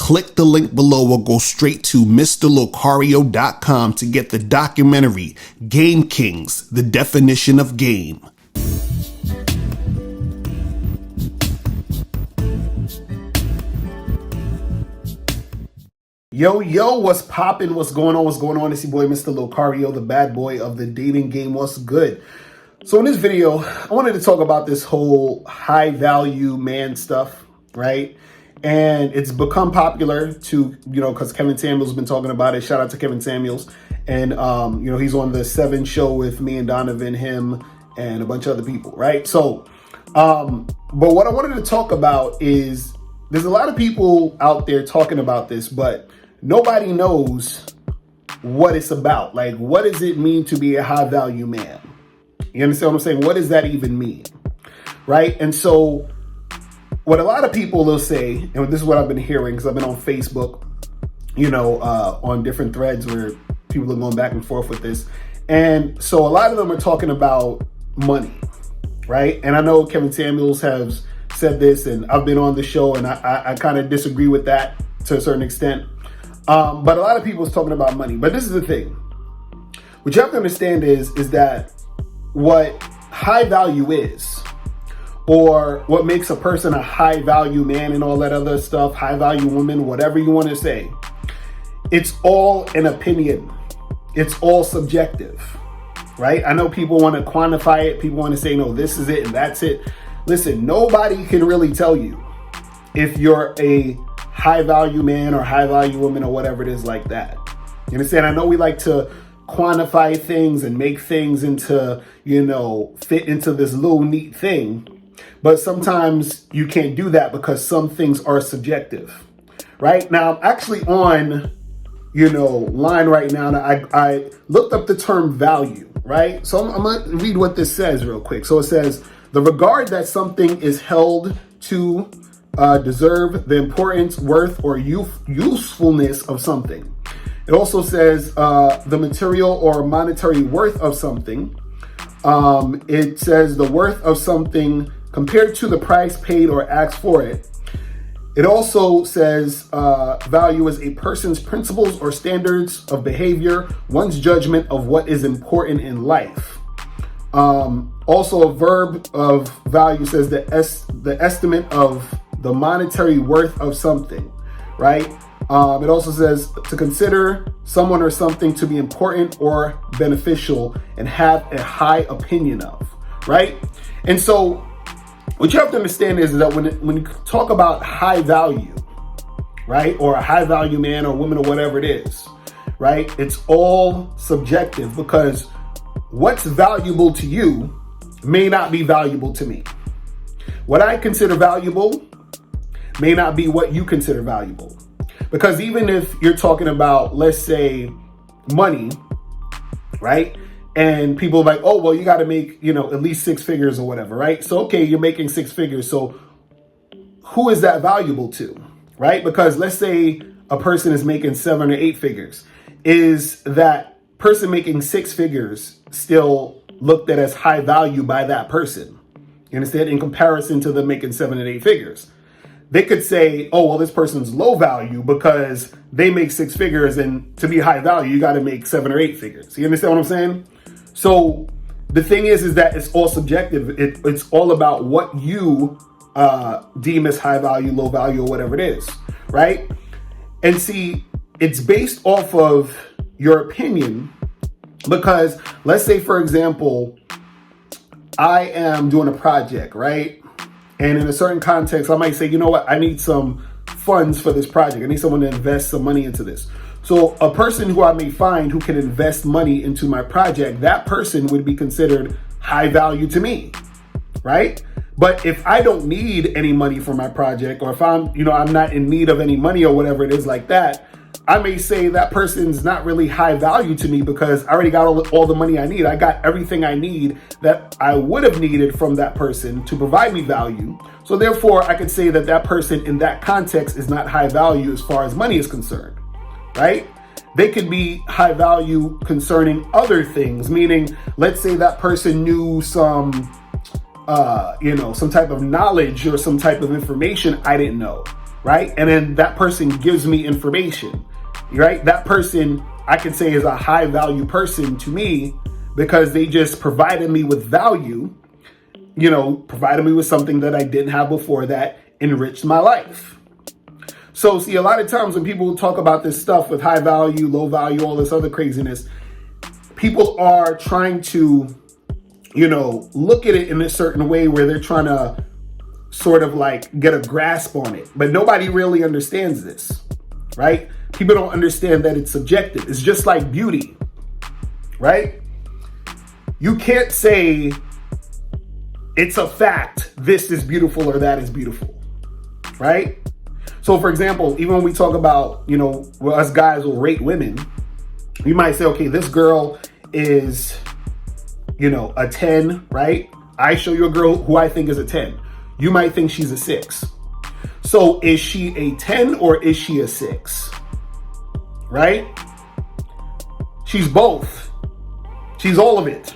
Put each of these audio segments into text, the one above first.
click the link below or go straight to mr.locario.com to get the documentary Game Kings, The Definition of Game. Yo, what's poppin'? What's going on? It's your boy, Mr. Locario, the bad boy of the dating game. What's good? So in this video, I wanted to talk about this whole high value man stuff, right? And it's become popular to, because Kevin Samuels has been talking about it. Shout out to Kevin Samuels. And, he's on the 7 show with me and Donovan, him, and a bunch of other people, right? So, but what I wanted to talk about is there's a lot of people out there talking about this, but nobody knows what it's about. Like, what does it mean to be a high value man? You understand what I'm saying? What does that even mean? Right? And so what a lot of people will say, and this is what I've been hearing because I've been on Facebook, on different threads where people are going back and forth with this. And so a lot of them are talking about money, right? And I know Kevin Samuels has said this, and I've been on the show, and I kind of disagree with that to a certain extent. But a lot of people is talking about money. But this is the thing. What you have to understand is that what high value is, or what makes a person a high value man and all that other stuff, high value woman, whatever you want to say, it's all an opinion. It's all subjective, right? I know people want to quantify it. People want to say, no, this is it and that's it. Listen, nobody can really tell you if you're a high value man or high value woman or whatever it is like that. You understand? I know we like to quantify things and make things into, fit into this little neat thing. But sometimes you can't do that because some things are subjective, right? Now, I'm actually on, line right now. And I looked up the term value, right? So I'm going to read what this says real quick. So it says, the regard that something is held to deserve, the importance, worth, or usefulness of something. It also says the material or monetary worth of something. It says the worth of something compared to the price paid or asked for it. It also says value is a person's principles or standards of behavior, one's judgment of what is important in life. Also, a verb of value says the estimate of the monetary worth of something, right? It also says to consider someone or something to be important or beneficial and have a high opinion of, right? And so what you have to understand is that when you talk about high value, right, or a high value man or woman or whatever it is, right, it's all subjective because what's valuable to you may not be valuable to me. What I consider valuable may not be what you consider valuable. Because even if you're talking about, let's say, money, right? And people are like, oh, well, you got to make, at least 6 figures or whatever, right? So, okay, you're making 6 figures. So who is that valuable to, right? Because let's say a person is making 7 or 8 figures. Is that person making 6 figures still looked at as high value by that person? You understand? In comparison to them making 7 and 8 figures. They could say, oh, well, this person's low value because they make 6 figures, and to be high value, you got to make 7 or 8 figures. You understand what I'm saying? So the thing is that it's all subjective. It's all about what you deem as high value, low value, or whatever it is, right? And see, it's based off of your opinion because let's say, for example, I am doing a project, right? And in a certain context, I might say, you know what? I need some funds for this project. I need someone to invest some money into this. So a person who I may find who can invest money into my project, that person would be considered high value to me, right? But if I don't need any money for my project, or if I'm not in need of any money or whatever it is like that, I may say that person's not really high value to me because I already got all the money I need. I got everything I need that I would have needed from that person to provide me value. So therefore, I could say that that person in that context is not high value as far as money is concerned, right? They could be high value concerning other things, meaning let's say that person knew some type of knowledge or some type of information I didn't know. right? And then that person gives me information, right? That person I can say is a high value person to me because they just provided me with value, provided me with something that I didn't have before that enriched my life. So see, a lot of times when people talk about this stuff with high value, low value, all this other craziness, people are trying to, look at it in a certain way where they're trying to sort of like get a grasp on it. But nobody really understands this, right? People don't understand that it's subjective. It's just like beauty, right? You can't say it's a fact, this is beautiful or that is beautiful, right? So for example, even when we talk about, us guys will rate women, you might say, okay, this girl is, a 10, right? I show you a girl who I think is a 10. You might think she's a 6. So is she a 10 or is she a 6? Right? She's both. She's all of it.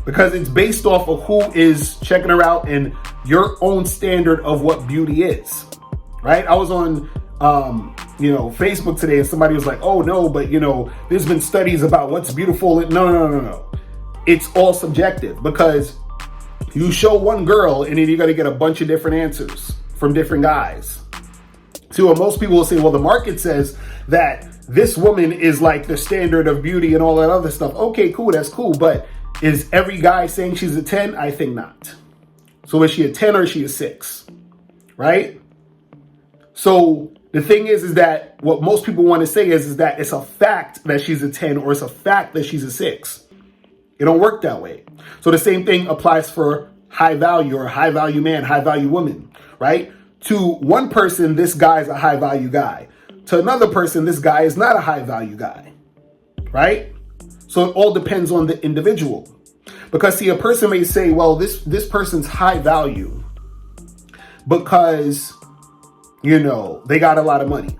Because it's based off of who is checking her out and your own standard of what beauty is. Right? I was on Facebook today and somebody was like, oh no, but there's been studies about what's beautiful. No. It's all subjective because you show one girl and then you're going to get a bunch of different answers from different guys. See, what most people will say, well, the market says that this woman is like the standard of beauty and all that other stuff. Okay, cool. That's cool. But is every guy saying she's a 10? I think not. So is she a 10 or is she a 6? Right? So the thing is that what most people want to say is that it's a fact that she's a 10 or it's a fact that she's a 6. It don't work that way. So the same thing applies for high value or high value man, high value woman, right? To one person, this guy is a high value guy. To another person, this guy is not a high value guy, right? So it all depends on the individual. Because see, a person may say, well, this person's high value because, they got a lot of money.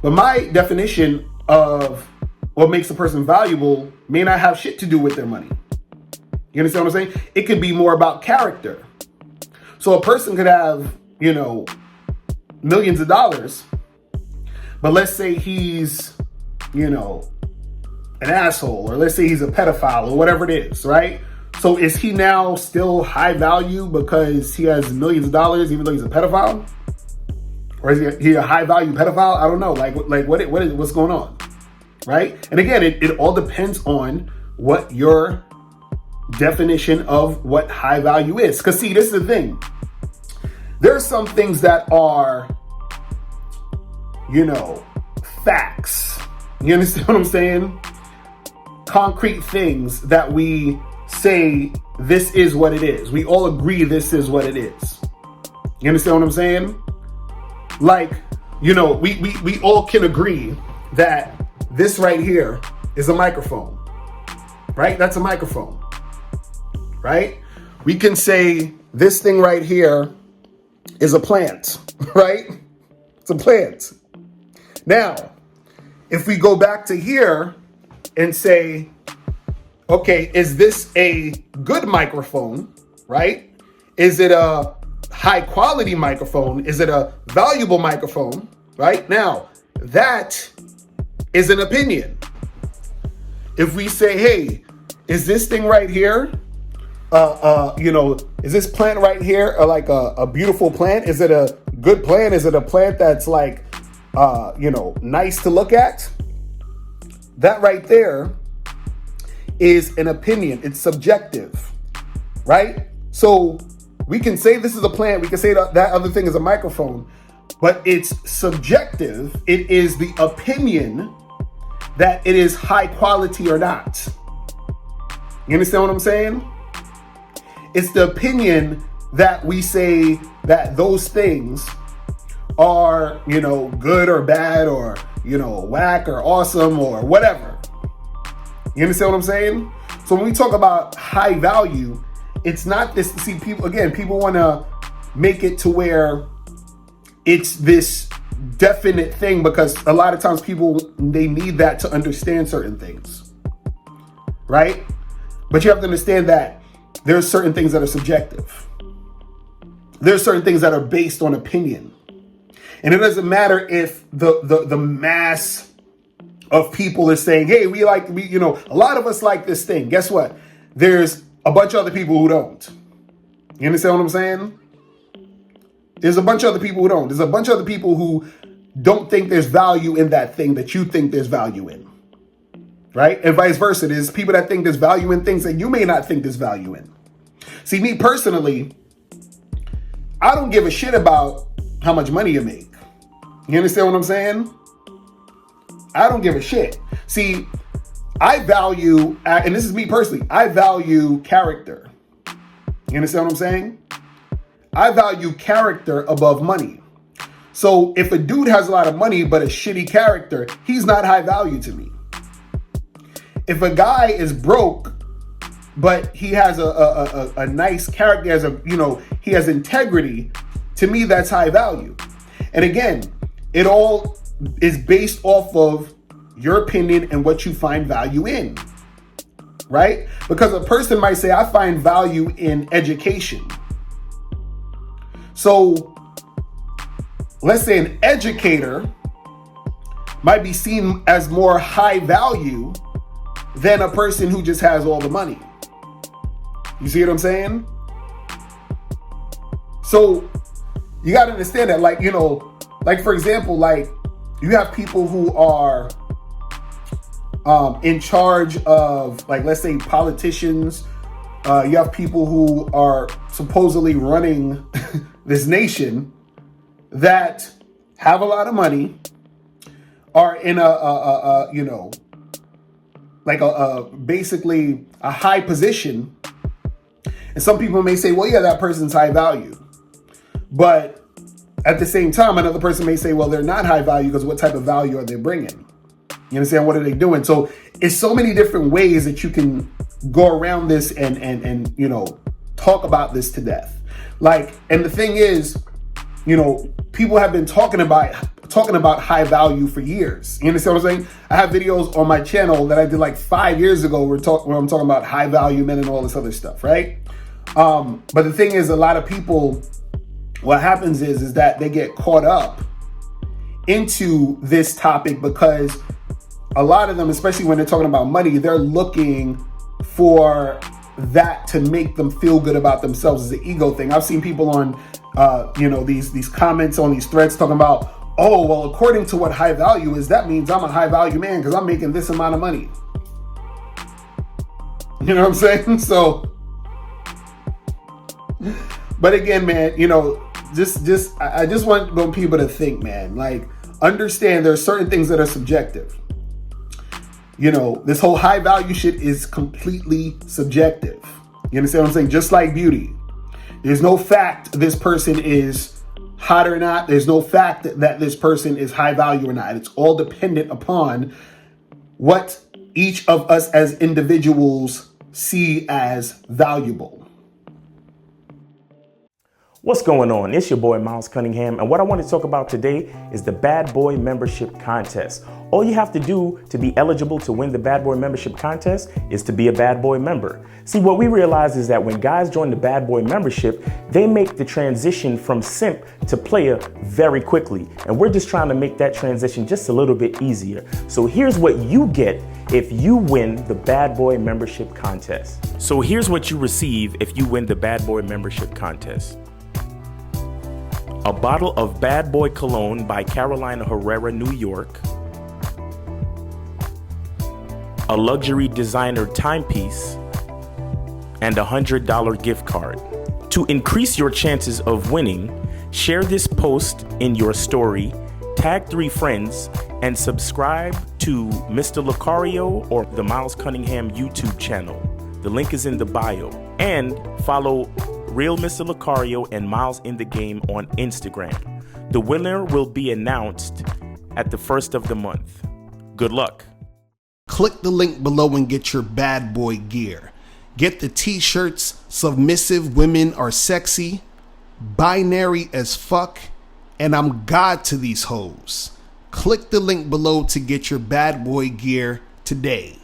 But my definition of what makes a person valuable may not have shit to do with their money. You understand what I'm saying? It could be more about character. So a person could have, millions of dollars, but let's say he's, an asshole, or let's say he's a pedophile or whatever it is, right? So is he now still high value because he has millions of dollars, even though he's a pedophile? Or is he a high value pedophile? I don't know. What's going on? Right? And again, it all depends on what your definition of what high value is. Because see, this is the thing. There are some things that are, facts. You understand what I'm saying? Concrete things that we say, this is what it is. We all agree this is what it is. You understand what I'm saying? Like, we all can agree that this right here is a microphone, right? That's a microphone, right? We can say this thing right here is a plant, right? It's a plant. Now, if we go back to here and say, okay, is this a good microphone, right? Is it a high quality microphone? Is it a valuable microphone, right? Now, that is an opinion. If we say, hey, is this thing right here, is this plant right here like a beautiful plant? Is it a good plant? Is it a plant that's like, nice to look at? That right there is an opinion. It's subjective, right? So we can say this is a plant. We can say that other thing is a microphone, but it's subjective. It is the opinion that it is high quality or not. You understand what I'm saying? It's the opinion that we say that those things are, good or bad or, whack or awesome or whatever. You understand what I'm saying? So when we talk about high value, it's not this, see, people want to make it to where it's this definite thing because a lot of times they need that to understand certain things, right? But you have to understand that there are certain things that are subjective. There are certain things that are based on opinion. And it doesn't matter if the mass of people is saying, hey, a lot of us like this thing. Guess what? There's a bunch of other people who don't. You understand what I'm saying? There's a bunch of other people who don't. There's a bunch of other people who don't think there's value in that thing that you think there's value in. Right? And vice versa. There's people that think there's value in things that you may not think there's value in. See, me personally, I don't give a shit about how much money you make. You understand what I'm saying? I don't give a shit. See, I value, and this is me personally, I value character. You understand what I'm saying? I value character above money. So if a dude has a lot of money but a shitty character, he's not high value to me. If a guy is broke but he has a nice character, he has integrity, to me that's high value. And again, it all is based off of your opinion and what you find value in, right? Because a person might say, I find value in education. So let's say an educator might be seen as more high value than a person who just has all the money. You see what I'm saying? So you got to understand that, like for example, like you have people who are in charge of, like, let's say politicians. You have people who are supposedly running this nation that have a lot of money, are in basically a high position. And some people may say, well, yeah, that person's high value. But at the same time, another person may say, well, they're not high value because what type of value are they bringing? You understand? What are they doing? So it's so many different ways that you can go around this and talk about this to death. And the thing is, people have been talking about high value for years. You understand what I'm saying? I have videos on my channel that I did like 5 years ago where I'm talking about high value men and all this other stuff, right? But the thing is, a lot of people, what happens is that they get caught up into this topic because a lot of them, especially when they're talking about money, they're looking for that to make them feel good about themselves as an ego thing. I've seen people on, these comments on these threads talking about, oh, well, according to what high value is, that means I'm a high value man because I'm making this amount of money. You know what I'm saying? So, but again, man, I just want people to think, man, like, understand there are certain things that are subjective. This whole high value shit is completely subjective. You understand what I'm saying? Just like beauty. There's no fact this person is hot or not. There's no fact that this person is high value or not. It's all dependent upon what each of us as individuals see as valuable. What's going on? It's your boy Miles Cunningham, and what I want to talk about today is the Bad Boy Membership Contest. All you have to do to be eligible to win the Bad Boy Membership Contest is to be a Bad Boy member. See, what we realize is that when guys join the Bad Boy membership, they make the transition from simp to player very quickly, and we're just trying to make that transition just a little bit easier. So here's what you get if you win the Bad Boy Membership Contest. So here's what you receive if you win the Bad Boy Membership Contest. A bottle of Bad Boy Cologne by Carolina Herrera, New York. A luxury designer timepiece. And a $100 gift card. To increase your chances of winning, share this post in your story, tag 3 friends, and subscribe to Mr. Locario or the Miles Cunningham YouTube channel. The link is in the bio. And follow Real Mr. Locario and Miles in the Game on Instagram. The winner will be announced at the first of the month. Good luck. Click the link below and get your bad boy gear. Get the t-shirts, Submissive Women Are Sexy, Binary as Fuck, and I'm God to these hoes. Click the link below to get your bad boy gear today.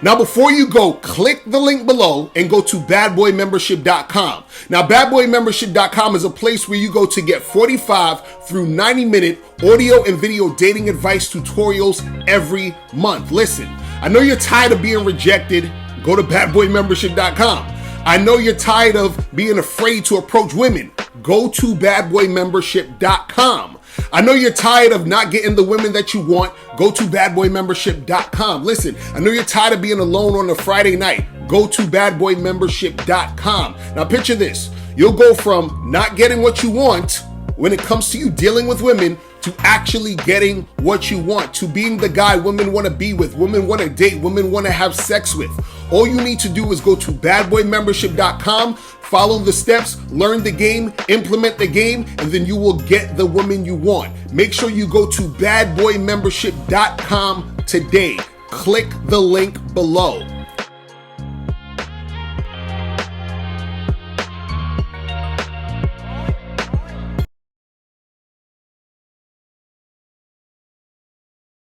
Now, before you go, click the link below and go to badboymembership.com. Now, badboymembership.com is a place where you go to get 45 through 90-minute audio and video dating advice tutorials every month. Listen, I know you're tired of being rejected. Go to badboymembership.com. I know you're tired of being afraid to approach women. Go to badboymembership.com. I know you're tired of not getting the women that you want. Go to badboymembership.com. Listen, I know you're tired of being alone on a Friday night. Go to badboymembership.com. Now picture this. You'll go from not getting what you want when it comes to you dealing with women to actually getting what you want, to being the guy women want to be with, women want to date, women want to have sex with. All you need to do is go to badboymembership.com, follow the steps, learn the game, implement the game, and then you will get the woman you want. Make sure you go to badboymembership.com today. Click the link below.